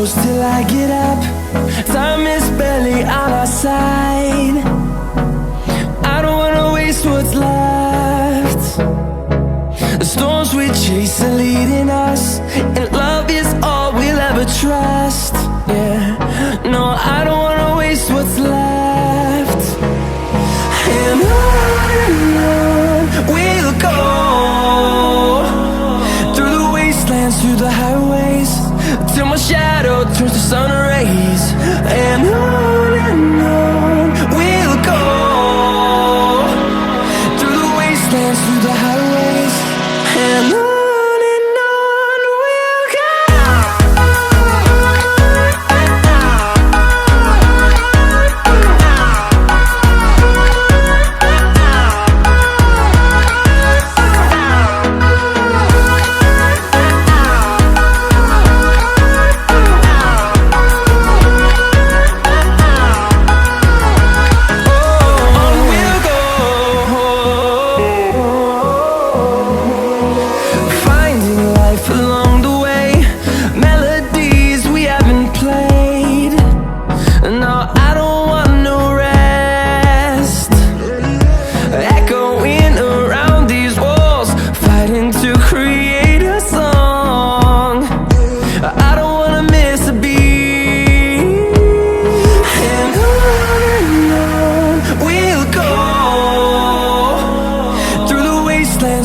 close till I get up. Time is barely on our side. I don't wanna waste what's left. The storms we chase are leading us, and love is all we'll ever trust. Yeah, no, I don't wanna waste what's left. And on we'll go, through the wastelands, through the highways, till my shadow turns to sun rays. And on we'll go, through the wastelands, through the highways, and on we'll go.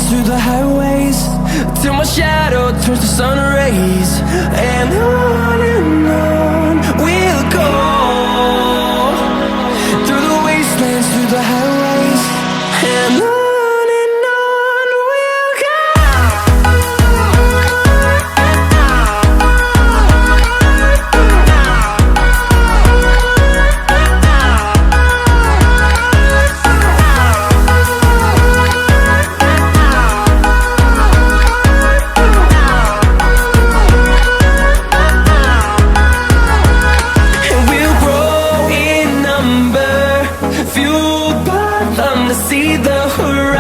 Through the highways, till my shadow turns to sun rays. And on we'll go, through the wastelands, through the highways, and on we'll go. Fueled by them to see the horizon.